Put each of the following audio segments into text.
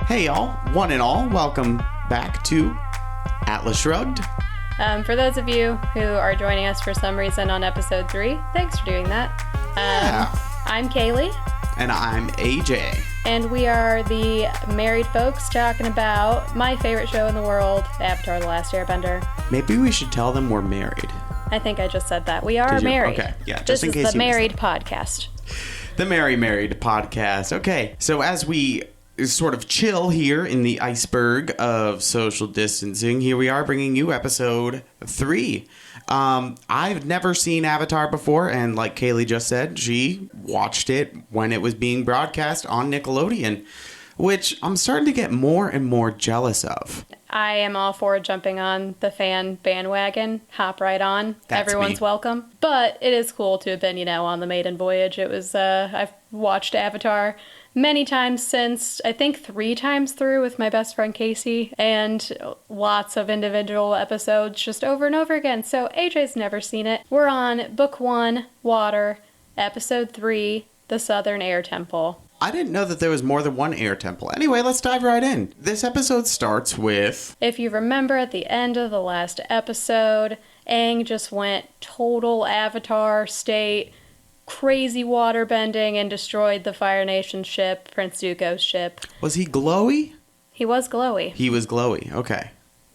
Hey y'all, one and all, welcome back to ATLA Shrugged. For those of you who are joining us for some reason on episode 3, thanks for doing that. I'm Kaylee. And I'm AJ. And we are the married folks talking about my favorite show in the world, Avatar: The Last Airbender. Maybe we should tell them we're married. I think I just said that. We are married. Okay, yeah, just in case you This is the Married Podcast. The Married Podcast. Okay, so as we sort of chill here in the iceberg of social distancing, here we are bringing you episode 3. I've never seen Avatar before, and like Kaylee just said, she watched it when it was being broadcast on Nickelodeon, which I'm starting to get more and more jealous of. I am all for jumping on the fan bandwagon. Hop right on. That's Everyone's me. welcome. But it is cool to have been, on the maiden voyage. It was, I've watched Avatar many times since, I think 3 times through with my best friend Casey, and lots of individual episodes just over and over again. So AJ's never seen it. We're on Book 1, Water, Episode 3, The Southern Air Temple. I didn't know that there was more than one air temple. Anyway, let's dive right in. This episode starts with... If you remember at the end of the last episode, Aang just went total Avatar state, crazy water bending, and destroyed the Fire Nation ship, Prince Zuko's ship. Was he glowy? He was glowy. He was glowy. Okay.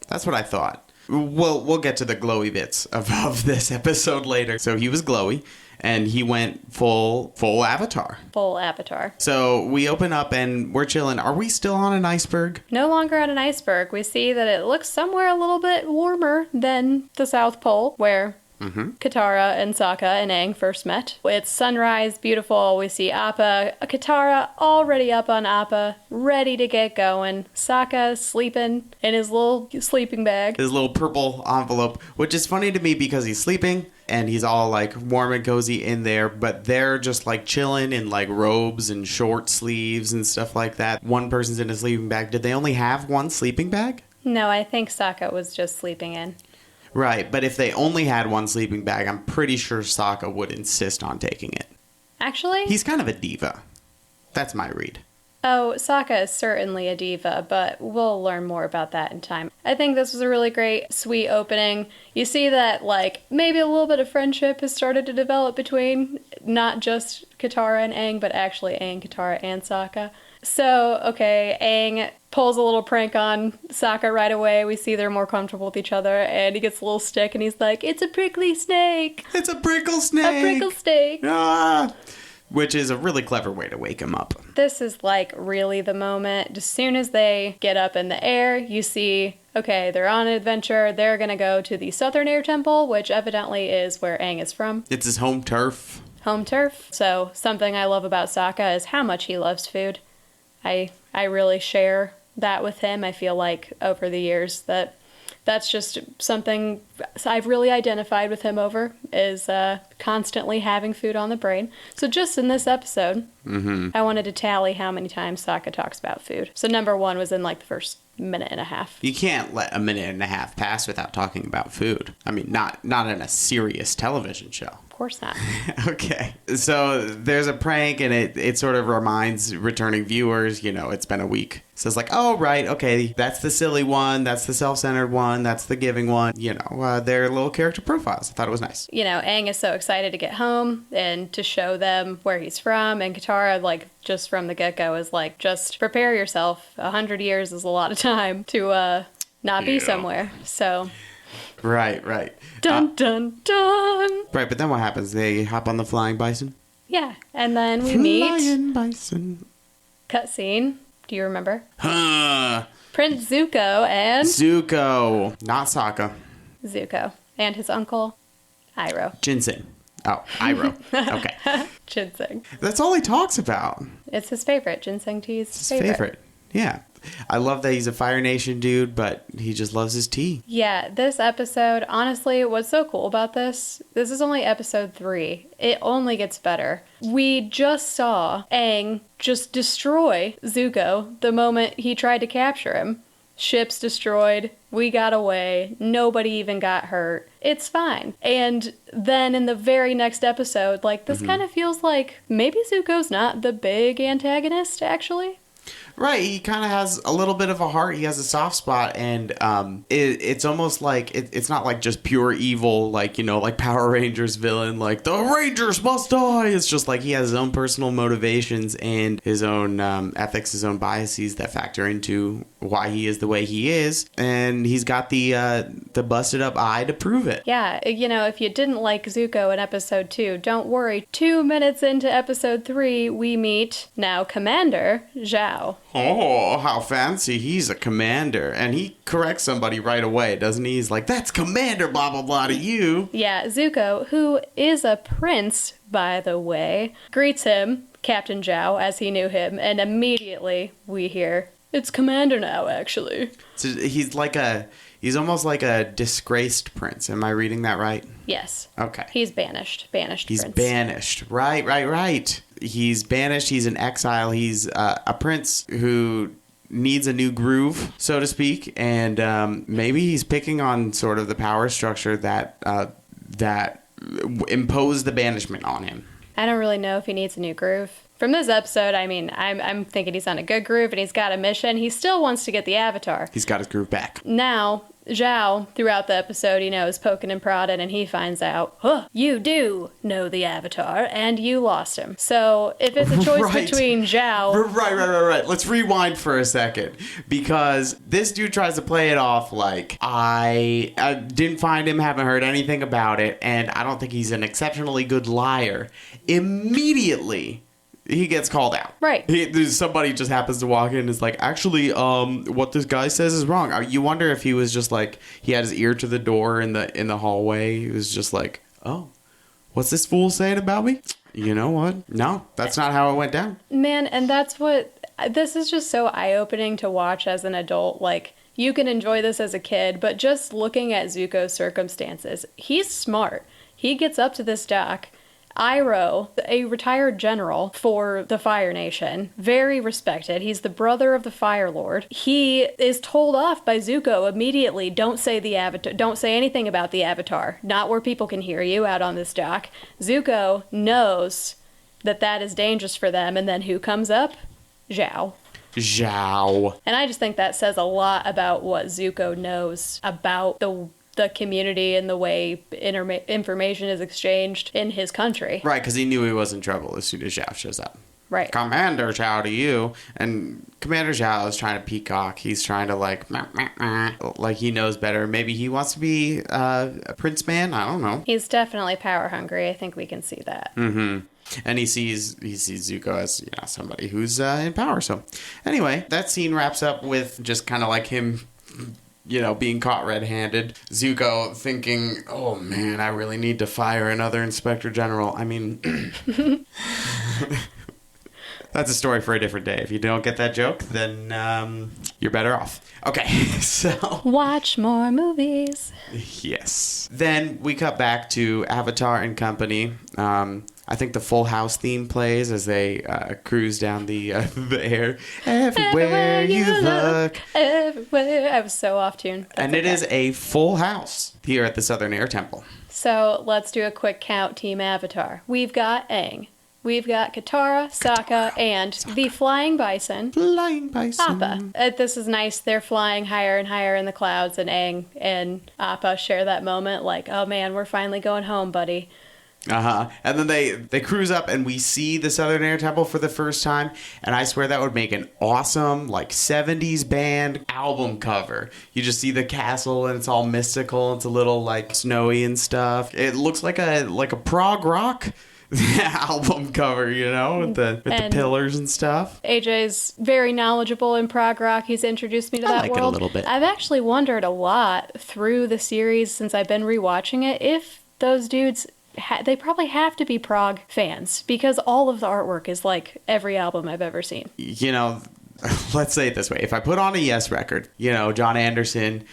That's what I thought. We'll get to the glowy bits of this episode later. So he was glowy, and he went full Avatar. Full Avatar. So we open up and we're chilling. Are we still on an iceberg? No longer on an iceberg. We see that it looks somewhere a little bit warmer than the South Pole, where Katara and Sokka and Aang first met. It's sunrise, beautiful. We see Appa, Katara already up on Appa, ready to get going. Sokka sleeping in his little sleeping bag. His little purple envelope, which is funny to me because he's sleeping and he's all like warm and cozy in there, but they're just like chilling in like robes and short sleeves and stuff like that. One person's in a sleeping bag. Did they only have one sleeping bag? No, I think Sokka was just sleeping in. Right, but if they only had one sleeping bag, I'm pretty sure Sokka would insist on taking it. Actually? He's kind of a diva. That's my read. Oh, Sokka is certainly a diva, but we'll learn more about that in time. I think this was a really great, sweet opening. You see that, maybe a little bit of friendship has started to develop between not just Katara and Aang, but actually Aang, Katara, and Sokka. So, okay, Aang pulls a little prank on Sokka right away. We see they're more comfortable with each other, and he gets a little stick, and he's like, "It's a prickly snake!" It's a prickle snake! A prickle snake! Ah! Which is a really clever way to wake him up. This is, really the moment. As soon as they get up in the air, you see, okay, they're on an adventure. They're going to go to the Southern Air Temple, which evidently is where Aang is from. It's his home turf. Home turf. So, something I love about Sokka is how much he loves food. I really share that with him. I feel like over the years that's just something I've really identified with him over, is constantly having food on the brain. So just in this episode, I wanted to tally how many times Sokka talks about food. So number 1 was in the first minute and a half. You can't let a minute and a half pass without talking about food. I mean, not in a serious television show. Of course not. Okay. So there's a prank, and it sort of reminds returning viewers, it's been a week. So it's like, oh, right, okay, that's the silly one, that's the self-centered one, that's the giving one. Their little character profiles. I thought it was nice. Aang is so excited to get home and to show them where he's from, and Katara, just from the get-go is just prepare yourself. 100 years is a lot of time to not be somewhere, so... Right. Dun, dun, dun! Right, but then what happens? They hop on the flying bison? Yeah, and then we meet... Flying bison. Cutscene. Do you remember? Huh. Prince Zuko and... Zuko. Not Sokka. Zuko. And his uncle, Iroh. Ginseng. Oh, Iroh. Okay. Ginseng. That's all he talks about. It's his favorite. Ginseng tea is It's his favorite. Yeah. I love that he's a Fire Nation dude, but he just loves his tea. Yeah, this episode, honestly, what's so cool about this is only episode 3. It only gets better. We just saw Aang just destroy Zuko the moment he tried to capture him. Ships destroyed, we got away, nobody even got hurt. It's fine. And then in the very next episode, this kind of feels like maybe Zuko's not the big antagonist, actually. Right, he kind of has a little bit of a heart. He has a soft spot, and it's almost like it's not like just pure evil, like, like Power Rangers villain, like the Rangers must die. It's just like he has his own personal motivations and his own ethics, his own biases that factor into why he is the way he is, and he's got the busted up eye to prove it. Yeah, if you didn't like Zuko in episode 2, don't worry. 2 minutes into episode 3, we meet now Commander Zhao. Oh, how fancy. He's a commander. And he corrects somebody right away, doesn't he? He's like, that's Commander blah, blah, blah to you. Yeah, Zuko, who is a prince, by the way, greets him, Captain Zhao, as he knew him, and immediately we hear, it's Commander now, actually. So he's almost like a disgraced prince. Am I reading that right? Yes. Okay. He's banished. Banished He's prince. banished. Right. He's banished. He's in exile. He's a prince who needs a new groove, so to speak, and maybe he's picking on sort of the power structure that imposed the banishment on him. I don't really know if he needs a new groove. From this episode, I mean, I'm thinking he's on a good groove and he's got a mission. He still wants to get the Avatar. He's got his groove back. Now, Zhao, throughout the episode, is poking and prodding, and he finds out, you do know the Avatar, and you lost him. So, if it's a choice between Zhao... Right. Let's rewind for a second, because this dude tries to play it off like, I didn't find him, haven't heard anything about it, and I don't think he's an exceptionally good liar. Immediately... he gets called out. Right. Somebody just happens to walk in and is like, actually, what this guy says is wrong. You wonder if he was just like, he had his ear to the door in the hallway. He was just like, oh, what's this fool saying about me? You know what? No, that's not how it went down. Man, and this is just so eye-opening to watch as an adult. Like, you can enjoy this as a kid, but just looking at Zuko's circumstances, he's smart. He gets up to this dock. Iroh, a retired general for the Fire Nation, very respected. He's the brother of the Fire Lord. He is told off by Zuko immediately, don't say anything about the Avatar. Not where people can hear you out on this dock. Zuko knows that is dangerous for them, and then who comes up? Zhao. And I just think that says a lot about what Zuko knows about the community and the way information is exchanged in his country. Right, because he knew he was in trouble as soon as Zhao shows up. Right. Commander Zhao to you. And Commander Zhao is trying to peacock. He's trying to like he knows better. Maybe he wants to be a prince man. I don't know. He's definitely power hungry. I think we can see that. Mm-hmm. And he sees Zuko as somebody who's in power. So anyway, that scene wraps up with just kind of like him being caught red-handed. Zuko thinking, oh man, I really need to fire another Inspector General. I mean, that's a story for a different day. If you don't get that joke, then you're better off. Okay, so... watch more movies. Yes. Then we cut back to Avatar and company. I think the Full House theme plays as they cruise down the air. Everywhere you look. Everywhere. I was so off tune. And it is a full house here at the Southern Air Temple. So let's do a quick count, Team Avatar. We've got Aang. We've got Katara, Sokka, and the Flying Bison. Flying Bison. Appa. This is nice. They're flying higher and higher in the clouds, and Aang and Appa share that moment like, oh man, we're finally going home, buddy. Uh-huh. And then they cruise up and we see the Southern Air Temple for the first time. And I swear that would make an awesome, 70s band album cover. You just see the castle and it's all mystical. It's a little, snowy and stuff. It looks like a prog rock album cover, with the pillars and stuff. AJ's very knowledgeable in prog rock. He's introduced me to that world. I like it a little bit. I've actually wondered a lot through the series since I've been rewatching it if those dudes... they probably have to be prog fans because all of the artwork is like every album I've ever seen. Let's say it this way. If I put on a Yes record, John Anderson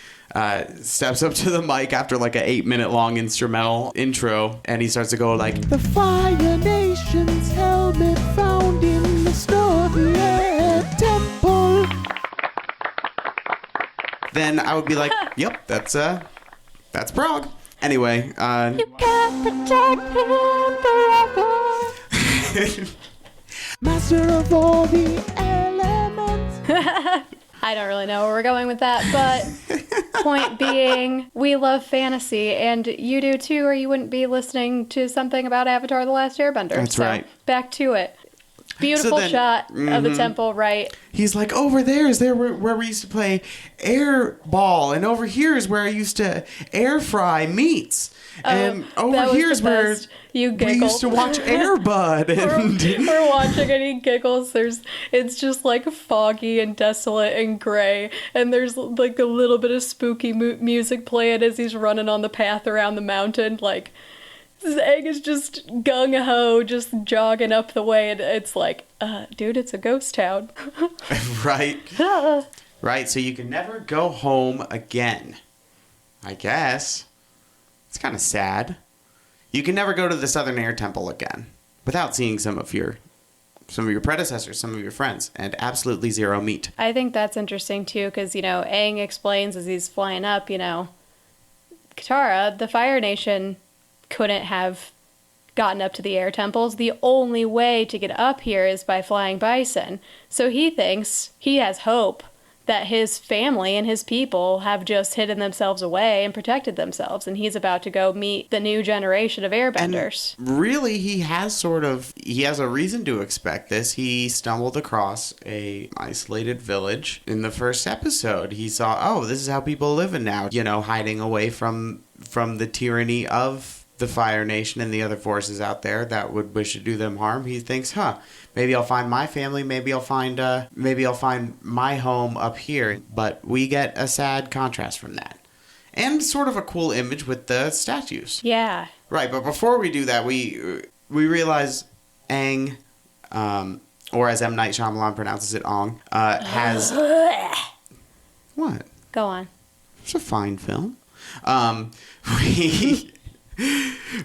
steps up to the mic after an 8-minute long instrumental intro and he starts to go like, the Fire Nation's helmet found in the Southern Air Temple. Then I would be like, yep, that's prog. Anyway, you can't protect him forever. Master of all the elements. I don't really know where we're going with that, but point being, we love fantasy, and you do too, or you wouldn't be listening to something about Avatar: The Last Airbender. That's right. Back to it. Beautiful shot of the temple, right? He's like, over there is where we used to play air ball, and over here is where I used to air fry meats. And over here is where we used to watch Air Bud. And we're watching and he giggles. It's just like foggy and desolate and gray. And there's like a little bit of spooky music playing as he's running on the path around the mountain. Like, this egg is just gung-ho, just jogging up the way. And it's like, dude, it's a ghost town. Right. Right, so you can never go home again. I guess. It's kind of sad. You can never go to the Southern Air Temple again without seeing some of your predecessors, some of your friends, and absolutely zero meat. I think that's interesting too, because, Aang explains as he's flying up, Katara, the Fire Nation, couldn't have gotten up to the air temples. The only way to get up here is by flying bison. So he thinks, he has hope that his family and his people have just hidden themselves away and protected themselves, and he's about to go meet the new generation of airbenders. And really, he has a reason to expect this. He stumbled across a isolated village in the first episode. He saw, this is how people live now, hiding away from the tyranny of the Fire Nation and the other forces out there that would wish to do them harm. He thinks, maybe I'll find my family. Maybe I'll find my home up here. But we get a sad contrast from that, and sort of a cool image with the statues. Yeah. Right, but before we do that, we realize Aang, or as M. Night Shyamalan pronounces it, Ong, has what? Go on. It's a fine film.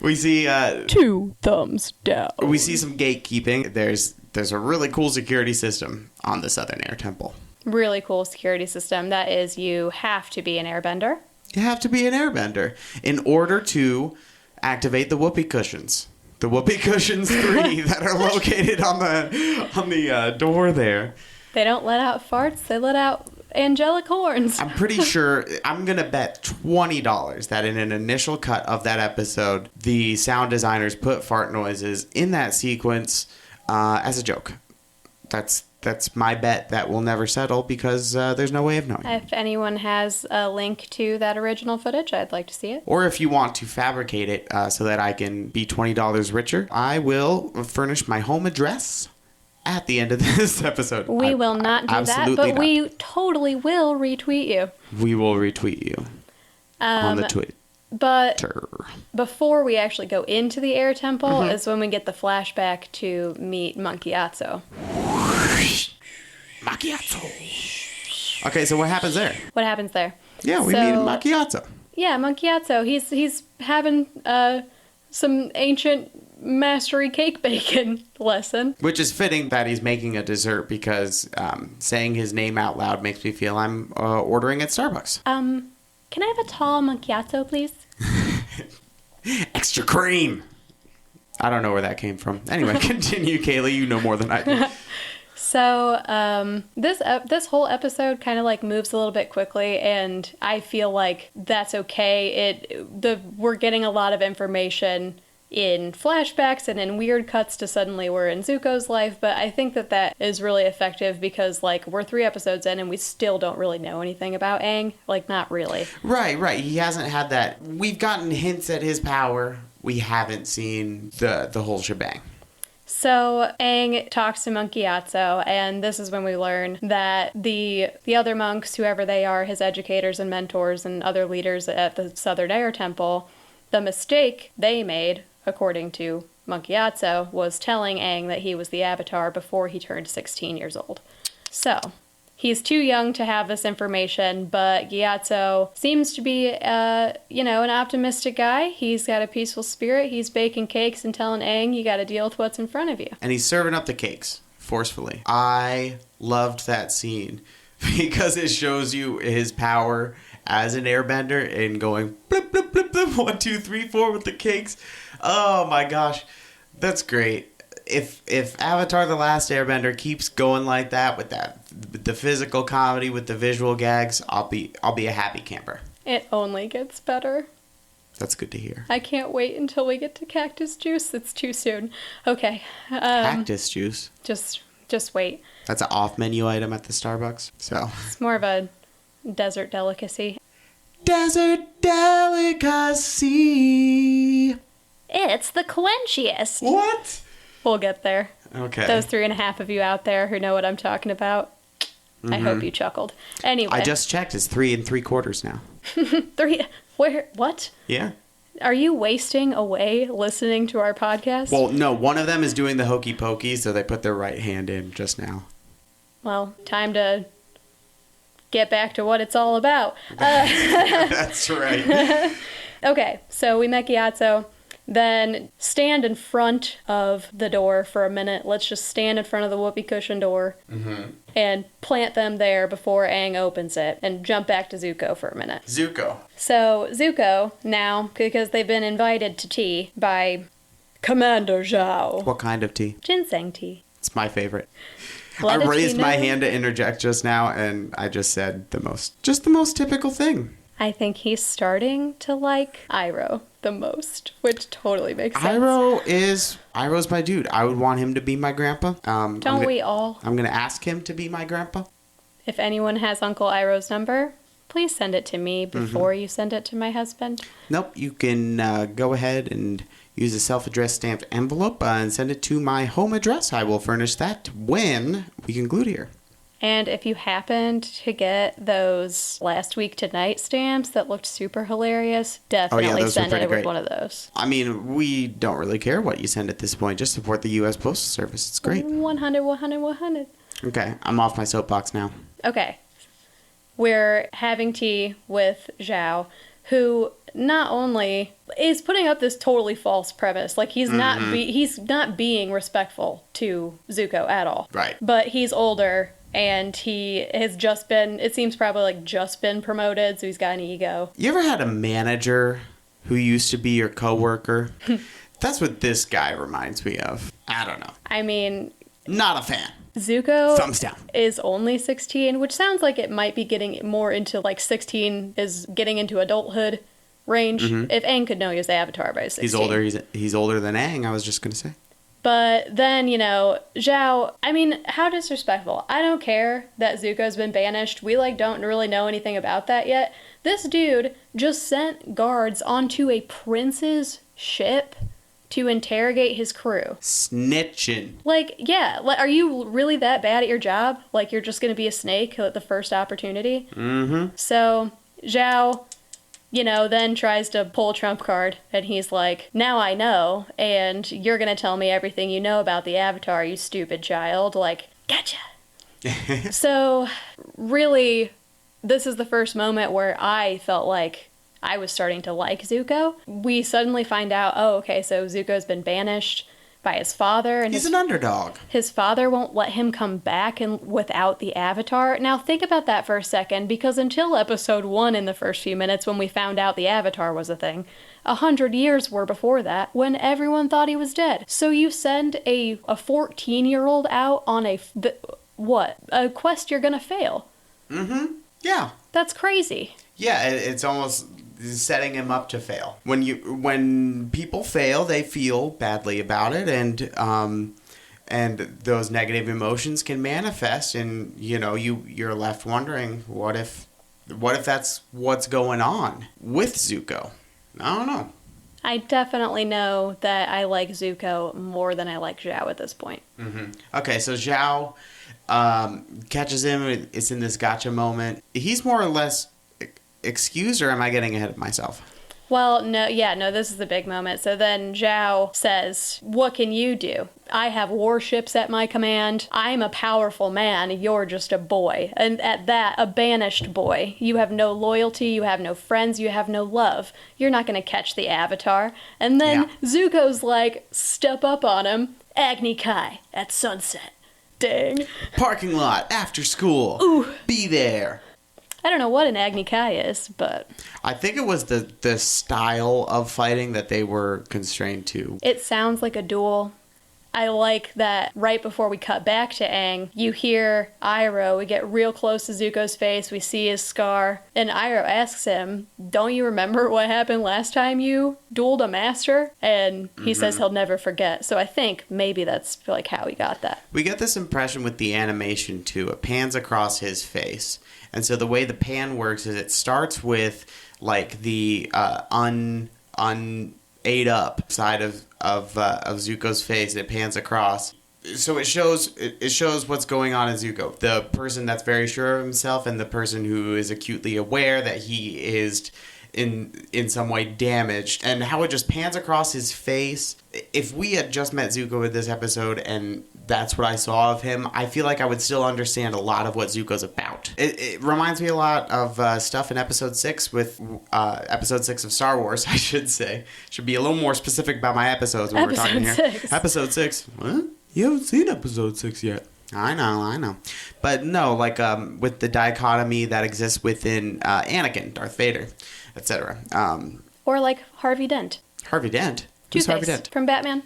We see 2 thumbs down. We see some gatekeeping. There's a really cool security system on the Southern Air Temple. Really cool security system. That is, you have to be an airbender. You have to be an airbender in order to activate the whoopee cushions. The whoopee cushions 3 that are located on the door there. They don't let out farts. They let out angelic horns. I'm pretty sure, I'm going to bet $20 that in an initial cut of that episode, the sound designers put fart noises in that sequence as a joke. That's my bet that will never settle because there's no way of knowing. If anyone has a link to that original footage, I'd like to see it. Or if you want to fabricate it so that I can be $20 richer, I will furnish my home address at the end of this episode. We will not do that, but we totally will retweet you. We will retweet you on the tweet. But before we actually go into the air temple is when we get the flashback to meet Macchiato. Macchiato. Okay, so what happens there? What happens there? Yeah, we meet Macchiato. Yeah, Macchiato. He's having some ancient mastery cake baking lesson. Which is fitting that he's making a dessert because saying his name out loud makes me feel I'm ordering at Starbucks. Can I have a tall macchiato, please? Extra cream. I don't know where that came from. Anyway, continue, Kaylee. You know more than I do. So, this whole episode kind of like moves a little bit quickly, and I feel like that's okay. We're getting a lot of information in flashbacks and in weird cuts to suddenly we're in Zuko's life, but I think that is really effective because, like, we're 3 episodes in and we still don't really know anything about Aang. Like, not really. Right. He hasn't had that. We've gotten hints at his power. We haven't seen the whole shebang. So Aang talks to Macchiato, and this is when we learn that the other monks, whoever they are, his educators and mentors and other leaders at the Southern Air Temple, the mistake they made, according to Macchiato, was telling Aang that he was the Avatar before he turned 16 years old. So, he's too young to have this information, but Gyatso seems to be, an optimistic guy. He's got a peaceful spirit. He's baking cakes and telling Aang, you gotta deal with what's in front of you. And he's serving up the cakes, forcefully. I loved that scene because it shows you his power as an airbender and going blip, blip, 1, 2, 3, 4 with the cakes. Oh my gosh, that's great. if Avatar: The Last Airbender keeps going like that with the physical comedy, with the visual gags, I'll be a happy camper. It only gets better. That's good to hear. I can't wait until we get to cactus juice. It's too soon. Okay. Cactus juice. Just wait. That's an off-menu item at the Starbucks. So It's more of a desert delicacy. Desert delicacy. It's the quenchiest. What? We'll get there. Okay. Those 3.5 of you out there who know what I'm talking about, I hope you chuckled. Anyway. I just checked. It's 3 3/4 now. 3. Where? What? Yeah. Are you wasting away listening to our podcast? Well, no. One of them is doing the hokey pokey, so they put their right hand in just now. Well, time to get back to what it's all about. That's right. Okay, so we met Gyatso. Then stand in front of the door for a minute. Let's just stand in front of the whoopee cushion door and plant them there before Aang opens it and jump back to Zuko for a minute. Zuko. So Zuko, now, because they've been invited to tea by Commander Zhao. What kind of tea? Ginseng tea. It's my favorite. Let I it raised be my known. hand to interject just now, and I just said the most typical thing. I think he's starting to like Iroh the most, which totally makes sense. Iroh's my dude. I would want him to be my grandpa. Don't we all? I'm gonna ask him to be my grandpa. If anyone has Uncle Iroh's number, please send it to me before you send it to my husband. Nope, you can go ahead and use a self-addressed stamped envelope and send it to my home address. I will furnish that when we conclude here. And if you happened to get those last week tonight stamps that looked super hilarious, definitely those were send pretty it with great. one of those. I mean, we don't really care what you send at this point. Just support the U.S. Postal Service. It's great. 100, 100, 100. Okay, I'm off my soapbox now. Okay. We're having tea with Zhao, who not only is putting up this totally false premise, like he's not being respectful to Zuko at all. Right. But he's older and he has just been, it seems probably like just been promoted, so he's got an ego. You ever had a manager who used to be your coworker? That's what this guy reminds me of. I don't know. I mean, Not a fan. Zuko Thumbs down. is only 16, which sounds like it might be getting more into like 16 is getting into adulthood range. If Aang could know he was the Avatar by 16. He's older than Aang, I was just going to say. But then, you know, Zhao, I mean, how disrespectful. I don't care that Zuko's been banished. We, like, don't really know anything about that yet. This dude just sent guards onto a prince's ship to interrogate his crew. Snitching. Like, yeah, like, are you really that bad at your job? Like, you're just gonna be a snake at the first opportunity? Mm-hmm. So, Zhao, you know, then tries to pull a trump card, and he's like, now I know, and you're gonna tell me everything you know about the Avatar, you stupid child. Like, gotcha. So, really, this is the first moment where I felt like I was starting to like Zuko. We suddenly find out, oh, okay, so Zuko's been banished by his father, and He's an underdog. his father won't let him come back and without the Avatar. Now think about that for a second, because until episode 1 in the first few minutes when we found out the Avatar was a thing, 100 years were before that when everyone thought he was dead. So you send a 14-year-old out on a quest you're gonna fail. Mm-hmm. Yeah. That's crazy. Yeah, it's almost setting him up to fail. When people fail, they feel badly about it, and those negative emotions can manifest, and you're left wondering what if that's what's going on with Zuko. I don't know. I definitely know that I like Zuko more than I like Zhao at this point. Mm-hmm. Okay, so Zhao catches him. It's in this gotcha moment. He's more or less excused, or am I getting ahead of myself? Well, no, this is the big moment. So then Zhao says, what can you do? I have warships at my command. I'm a powerful man. You're just a boy. And at that, a banished boy. You have no loyalty. You have no friends. You have no love. You're not going to catch the Avatar. And then Zuko's like, step up on him. Agni Kai at sunset. Dang. Parking lot, after school. Ooh. Be there. I don't know what an Agni Kai is, but I think it was the style of fighting that they were constrained to. it sounds like a duel. I like that right before we cut back to Aang, you hear Iroh, we get real close to Zuko's face, we see his scar, and Iroh asks him, don't you remember what happened last time you dueled a master? And he says he'll never forget. So I think maybe that's like how he got that. We get this impression with the animation too. It pans across his face. And so the way the pan works is it starts with like the ate up side of Zuko's face. It pans across, so it shows what's going on in Zuko. The person that's very sure of himself, and the person who is acutely aware that he is in some way damaged, and how it just pans across his face. If we had just met Zuko in this episode and that's what I saw of him, I feel like I would still understand a lot of what Zuko's about. It reminds me a lot of stuff in episode 6 with episode 6 of Star Wars, I should say. Should be a little more specific about my episodes when we're talking here. Episode 6. What? You haven't seen episode 6 yet. I know. But no, like with the dichotomy that exists within Anakin, Darth Vader, etc. Or like Harvey Dent. Harvey Dent? Who's Harvey Dent? From Batman.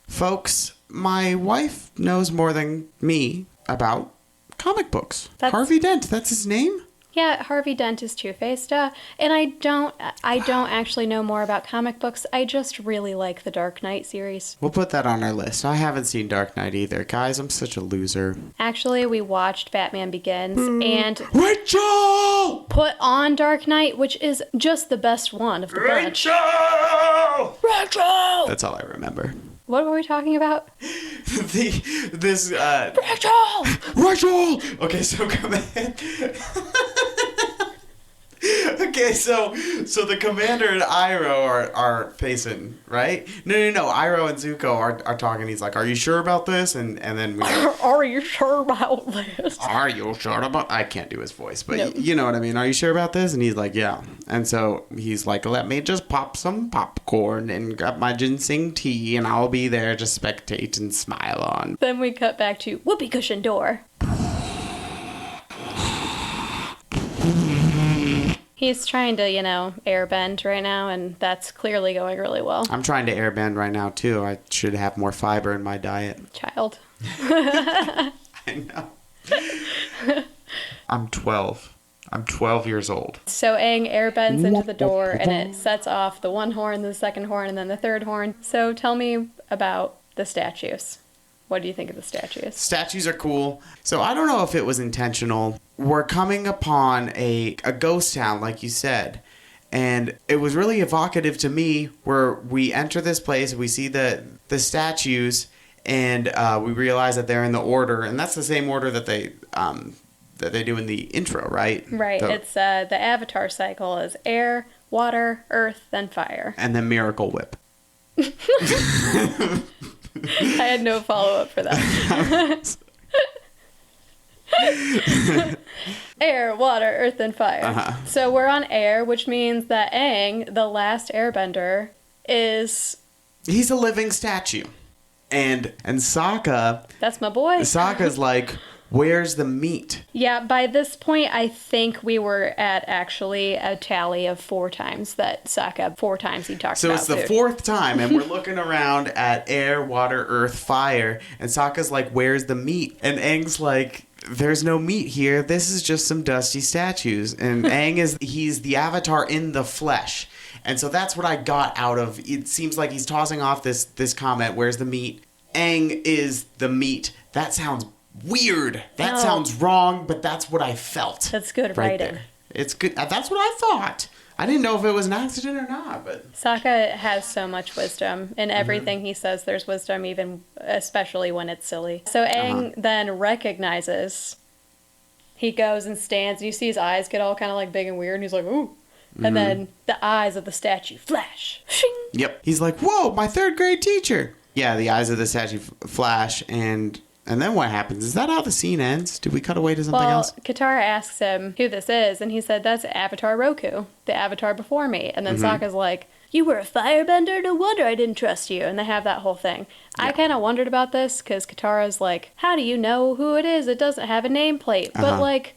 Folks, my wife knows more than me about comic books. Harvey Dent, that's his name? Yeah, Harvey Dent is Two-Faced. And I don't actually know more about comic books. I just really like the Dark Knight series. We'll put that on our list. I haven't seen Dark Knight either. Guys, I'm such a loser. Actually, we watched Batman Begins and... Rachel! Put on Dark Knight, which is just the best one of the bunch. Rachel! Rachel! That's all I remember. What were we talking about? Rachel! Okay, so come in. Okay, so the commander and Iroh are facing, right? No. Iroh and Zuko are talking. He's like, "Are you sure about this?" And then we. Are you sure about this? Are you sure about? I can't do his voice, but Nope. You know what I mean. Are you sure about this? And he's like, "Yeah." And so he's like, "Let me just pop some popcorn and grab my ginseng tea, and I'll be there to spectate and smile on." Then we cut back to whoopee cushion door. He's trying to, airbend right now, and that's clearly going really well. I'm trying to airbend right now, too. I should have more fiber in my diet. Child. I know. I'm 12. I'm 12 years old. So Aang airbends into the door, and it sets off the one horn, the second horn, and then the third horn. So tell me about the statues. What do you think of the statues? Statues are cool. So I don't know if it was intentional. We're coming upon a ghost town, like you said. And it was really evocative to me where we enter this place, we see the statues, and we realize that they're in the order. And that's the same order that they do in the intro, right? Right. It's the Avatar cycle is air, water, earth, then fire. And then Miracle Whip. I had no follow-up for that. Air, water, earth, and fire. Uh-huh. So we're on air, which means that Aang, the last airbender, is... He's a living statue. And Sokka... That's my boy. Sokka's like, where's the meat? Yeah, by this point, I think we were at actually a tally of 4 times that Sokka, 4 times he talked about So it's the food. 4th time, and we're looking around at air, water, earth, fire, and Sokka's like, where's the meat? And Aang's like, there's no meat here. This is just some dusty statues. And Aang he's the Avatar in the flesh. And so that's what I got out of, it seems like he's tossing off this comment, where's the meat? Aang is the meat. That sounds weird. That sounds wrong, but that's what I felt. That's good right writing. there. It's good. That's what I thought. I didn't know if it was an accident or not, but Sokka has so much wisdom. In everything he says, there's wisdom, especially when it's silly. So Aang then recognizes. He goes and stands. And you see his eyes get all kind of like big and weird, and he's like, ooh. And then the eyes of the statue flash. Shing! Yep. He's like, whoa, my 3rd grade teacher. Yeah, the eyes of the statue flash, and then what happens? Is that how the scene ends? Did we cut away to something else? Katara asks him who this is, and he said, that's Avatar Roku, the Avatar before me. And then Sokka's like, you were a firebender? No wonder I didn't trust you. And they have that whole thing. Yeah. I kind of wondered about this, because Katara's like, how do you know who it is? It doesn't have a nameplate. But, like,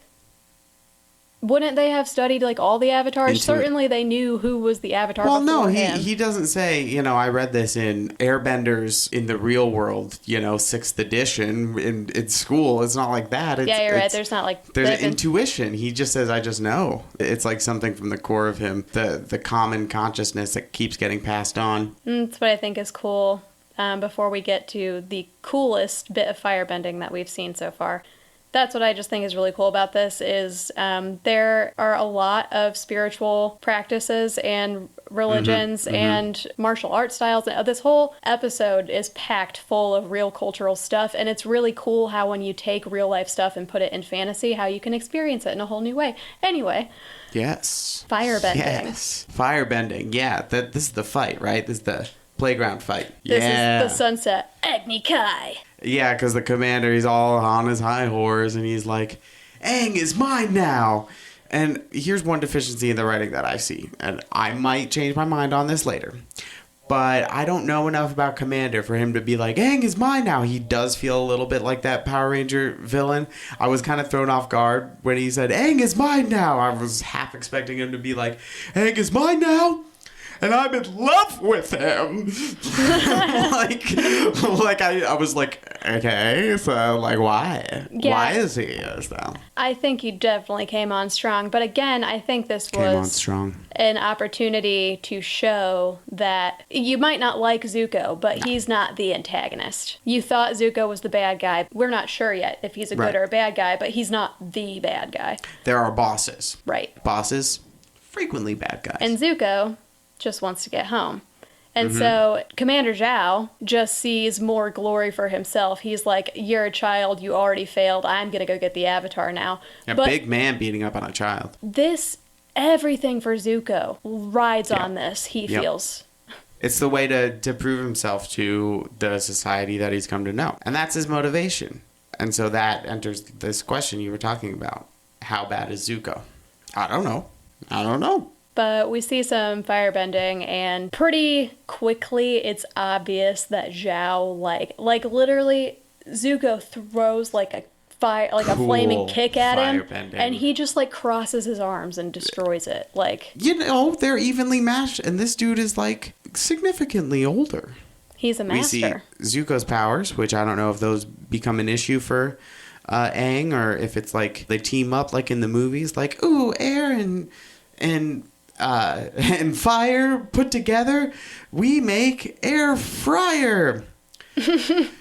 Wouldn't they have studied like all the avatars? Certainly they knew who was the avatar before him. He doesn't say, I read this in Airbenders in the real world, 6th edition in school. It's not like that. Yeah, you're right. There's not like... There's intuition. He just says, I just know. It's like something from the core of him, the common consciousness that keeps getting passed on. That's what I think is cool. Before we get to the coolest bit of firebending that we've seen so far. That's what I just think is really cool about this is there are a lot of spiritual practices and religions and martial art styles. This whole episode is packed full of real cultural stuff, and it's really cool how when you take real life stuff and put it in fantasy, how you can experience it in a whole new way. Anyway. Yes. Firebending. Yes. Firebending. Yeah. This is the fight, right? This is the playground fight. This is the sunset. Agni Kai. Yeah, because the commander, he's all on his high horse, and he's like, Aang is mine now. And here's one deficiency in the writing that I see, and I might change my mind on this later. But I don't know enough about Commander for him to be like, Aang is mine now. He does feel a little bit like that Power Ranger villain. I was kind of thrown off guard when he said, Aang is mine now. I was half expecting him to be like, Aang is mine now. And I'm in love with him. I was like, okay, so like why? Yeah. Why is he so? I think he definitely came on strong. But again, I think this was an opportunity to show that you might not like Zuko, but he's not the antagonist. You thought Zuko was the bad guy. We're not sure yet if he's a good or a bad guy, but he's not the bad guy. There are bosses. Right. Bosses, frequently bad guys. And Zuko just wants to get home. And so Commander Zhao just sees more glory for himself. He's like, you're a child, you already failed, I'm going to go get the Avatar now. A big man beating up on a child. Everything for Zuko rides on this, he feels. It's the way to prove himself to the society that he's come to know. And that's his motivation. And so that enters this question you were talking about. How bad is Zuko? I don't know. But we see some firebending, and pretty quickly it's obvious that Zhao, like literally, Zuko throws like a flaming kick at him, and he just like crosses his arms and destroys it. Like, they're evenly matched, and this dude is like significantly older. He's a master. We see Zuko's powers, which I don't know if those become an issue for Aang, or if it's like they team up like in the movies, like air and fire put together, we make air fryer. It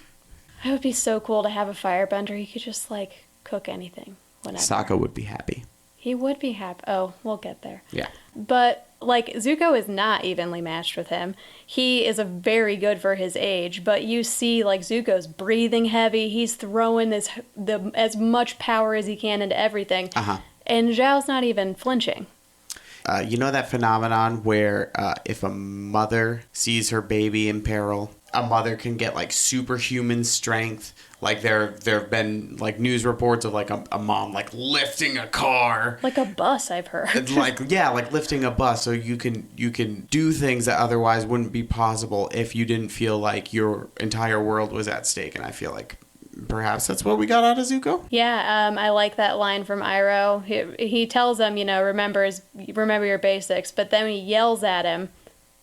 would be so cool to have a firebender. He could just like cook anything whenever. Sokka would be happy. He would be happy. Oh, we'll get there. Yeah. But like Zuko is not evenly matched with him. He is a very good for his age, but you see like Zuko's breathing heavy. He's throwing as much power as he can into everything. And Zhao's not even flinching. You know that phenomenon where if a mother sees her baby in peril, a mother can get like superhuman strength. Like there have been like news reports of like a mom like lifting a car, like a bus. I've heard. like lifting a bus, so you can do things that otherwise wouldn't be possible if you didn't feel like your entire world was at stake. And I feel like perhaps that's what we got out of Zuko. Yeah, I like that line from Iroh. He tells him, remember your basics, but then he yells at him,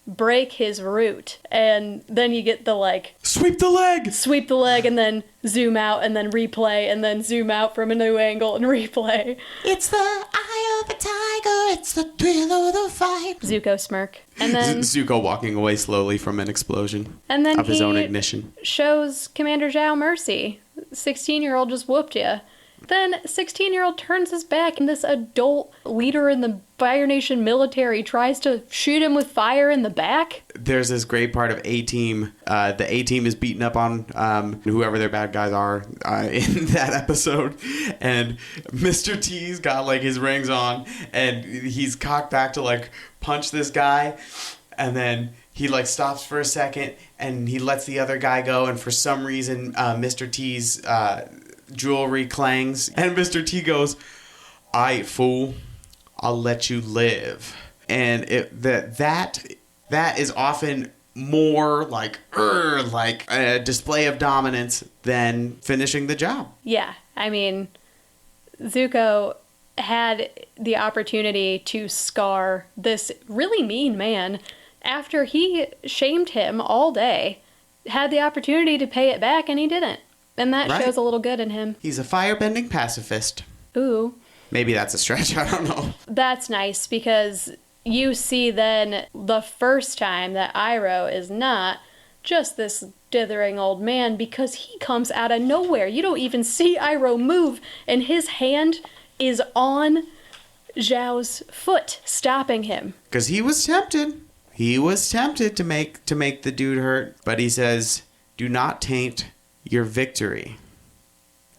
break his root, and then you get the like sweep the leg, and then zoom out, and then replay, and then zoom out from a new angle and replay. It's the eye of a tiger, it's the thrill of the fight. Zuko smirk, and then Zuko walking away slowly from an explosion, and then of his own ignition. Shows Commander Zhao mercy. 16-year-old just whooped you. Then 16-year-old turns his back, and this adult leader in the Fire Nation military tries to shoot him with fire in the back. There's this great part of A-Team. The A-Team is beating up on whoever their bad guys are in that episode. And Mr. T's got like his rings on, and he's cocked back to like punch this guy. And then he like stops for a second, and he lets the other guy go. And for some reason, Mr. T's jewelry clangs, and Mr. T goes, "Aight, fool, I'll let you live." And that is often more like a display of dominance than finishing the job. Yeah, I mean, Zuko had the opportunity to scar this really mean man after he shamed him all day, had the opportunity to pay it back, and he didn't. And that shows a little good in him. He's a firebending pacifist. Ooh. Maybe that's a stretch, I don't know. That's nice, because you see then the first time that Iroh is not just this dithering old man, because he comes out of nowhere. You don't even see Iroh move, and his hand is on Zhao's foot, stopping him. Because he was tempted. He was tempted to make the dude hurt, but he says, "Do not taint your victory."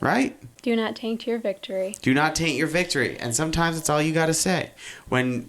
Right? Do not taint your victory. Do not taint your victory. And sometimes it's all you got to say. When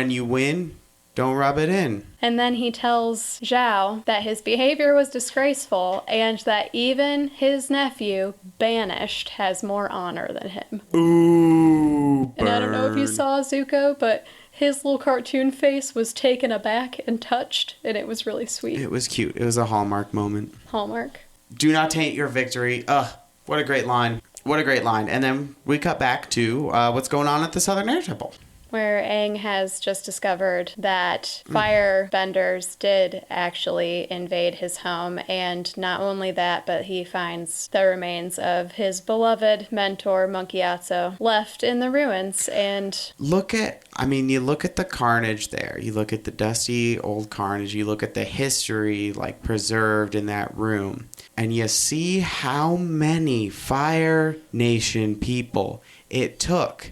you win, don't rub it in. And then he tells Zhao that his behavior was disgraceful and that even his nephew, Banished, has more honor than him. Ooh, burn. And I don't know if you saw Zuko, but his little cartoon face was taken aback and touched, and it was really sweet. It was cute. It was a Hallmark moment. Hallmark. Do not taint your victory. Ugh, what a great line. What a great line. And then we cut back to what's going on at the Southern Air Temple. Where Aang has just discovered that firebenders did actually invade his home, and not only that, but he finds the remains of his beloved mentor, Monkiatsu, left in the ruins. And you look at the carnage there. You look at the dusty old carnage. You look at the history preserved in that room. And you see how many Fire Nation people it took.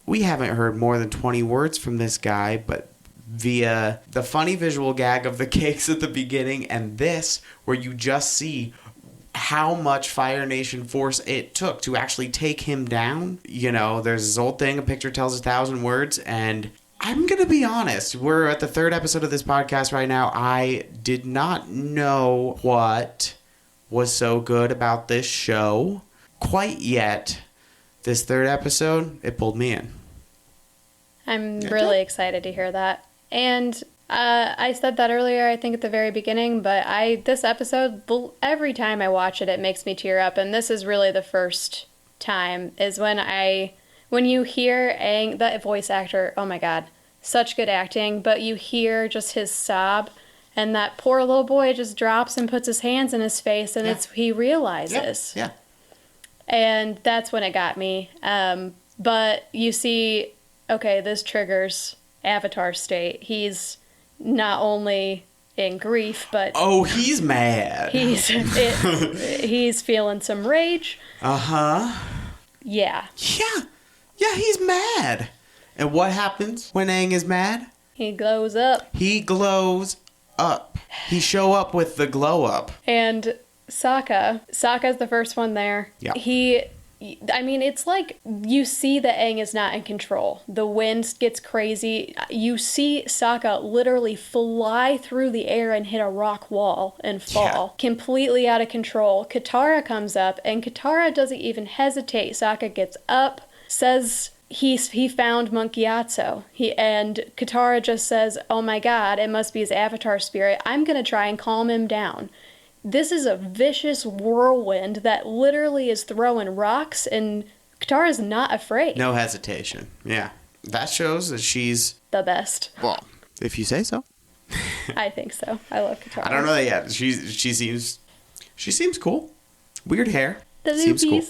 We haven't heard more than 20 words from this guy, but via the funny visual gag of the cakes at the beginning and this, where you just see how much Fire Nation force it took to actually take him down. You know, there's this old thing, a picture tells 1,000 words, and I'm going to be honest, we're at the 3rd episode of this podcast right now. I did not know what was so good about this show quite yet. This 3rd episode, it pulled me in. I'm really excited to hear that. And I said that earlier, I think at the very beginning, but this episode, every time I watch it, it makes me tear up. And this is really the first time is when you hear Aang, that voice actor, oh my God, such good acting, but you hear just his sob, and that poor little boy just drops and puts his hands in his face, and he realizes. Yeah. And that's when it got me. But you see, okay, this triggers Avatar state. He's not only in grief, but... Oh, he's mad. He's feeling some rage. Uh-huh. Yeah. Yeah, he's mad. And what happens when Aang is mad? He glows up. He glows up. He show up with the glow up. And... Sokka's the first one there. Yeah. It's like you see that Aang is not in control. The wind gets crazy. You see Sokka literally fly through the air and hit a rock wall and fall. Completely out of control. Katara comes up, and Katara doesn't even hesitate. Sokka gets up, says he found Monkiatsu. And Katara just says, oh my God, it must be his avatar spirit. I'm going to try and calm him down. This is a vicious whirlwind that literally is throwing rocks, and Katara's not afraid. No hesitation. Yeah. That shows that she's... the best. Well, if you say so. I think so. I love Katara. I don't know that yet. She seems cool. Weird hair. The loopies. Seems cool.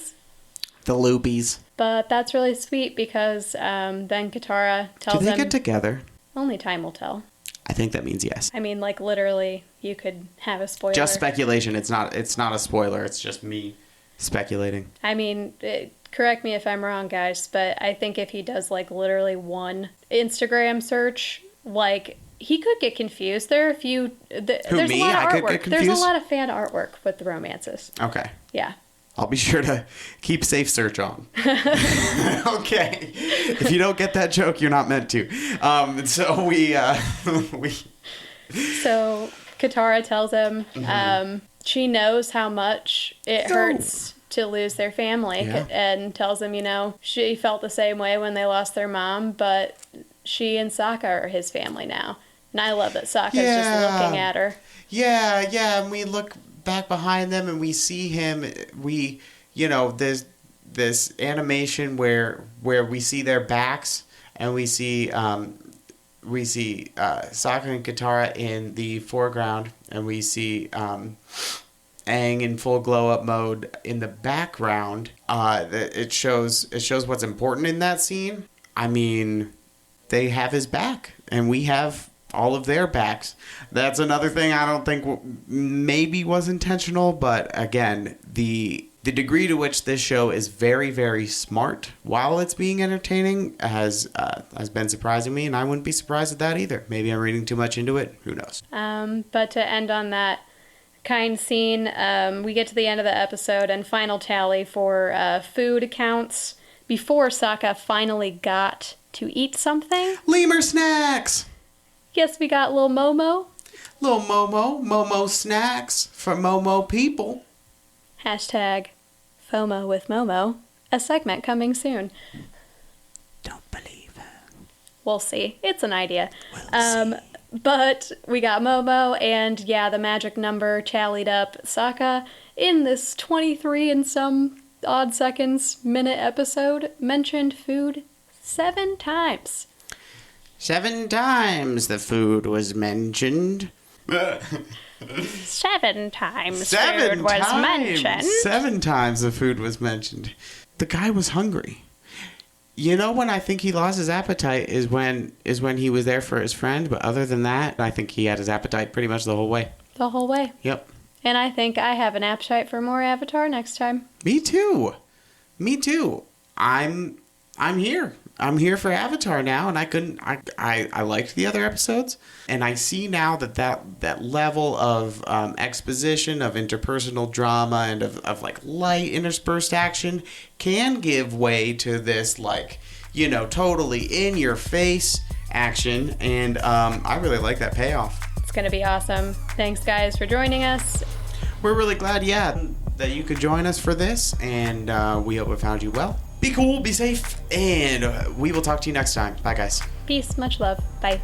The loopies. But that's really sweet because then Katara tells him... Do they get together? Only time will tell. I think that means yes. I mean, literally, you could have a spoiler. Just speculation. It's not a spoiler. It's just me speculating. I mean, correct me if I'm wrong, guys, but I think if he does, literally one Instagram search, he could get confused. There are a few... there's me? A lot of I could artwork. get confused? There's a lot of fan artwork with the romances. Okay. Yeah. I'll be sure to keep safe search on. Okay. If you don't get that joke, you're not meant to. So So Katara tells him she knows how much it hurts to lose their family, and tells him, she felt the same way when they lost their mom, but she and Sokka are his family now. And I love that Sokka's just looking at her. Yeah, and we look back behind them and we see him, there's this animation where we see their backs and we see Sokka and Katara in the foreground, and we see Aang in full glow up mode in the background. It shows what's important in that scene. I mean, they have his back, and we have all of their backs. That's another thing I don't think maybe was intentional, but again, the degree to which this show is very, very smart while it's being entertaining has been surprising me, and I wouldn't be surprised at that either. Maybe I'm reading too much into it. Who knows? But to end on that kind scene, we get to the end of the episode and final tally for food counts before Sokka finally got to eat something. Lemur snacks! Yes, we got little Momo. Little Momo snacks for Momo people. Hashtag FOMO with Momo. A segment coming soon. Don't believe her. We'll see. It's an idea. We'll see. But we got Momo, and yeah, the magic number tallied up. Sokka, in this 23 and some odd seconds minute episode, mentioned food 7 times. 7 times the food was mentioned. 7 times food was mentioned. 7 times the food was mentioned. The guy was hungry. You know when I think he lost his appetite is when he was there for his friend, but other than that, I think he had his appetite pretty much the whole way. The whole way. Yep. And I think I have an appetite for more Avatar next time. Me too. I'm here. I'm here for Avatar now, and I liked the other episodes, and I see now that level of exposition, of interpersonal drama, and of like light interspersed action can give way to this, like, you know, totally in your face action, and I really like that payoff. It's gonna be awesome. Thanks guys for joining us. We're really glad, that you could join us for this, and we hope it found you well. Be cool, be safe, and we will talk to you next time. Bye, guys. Peace, much love. Bye.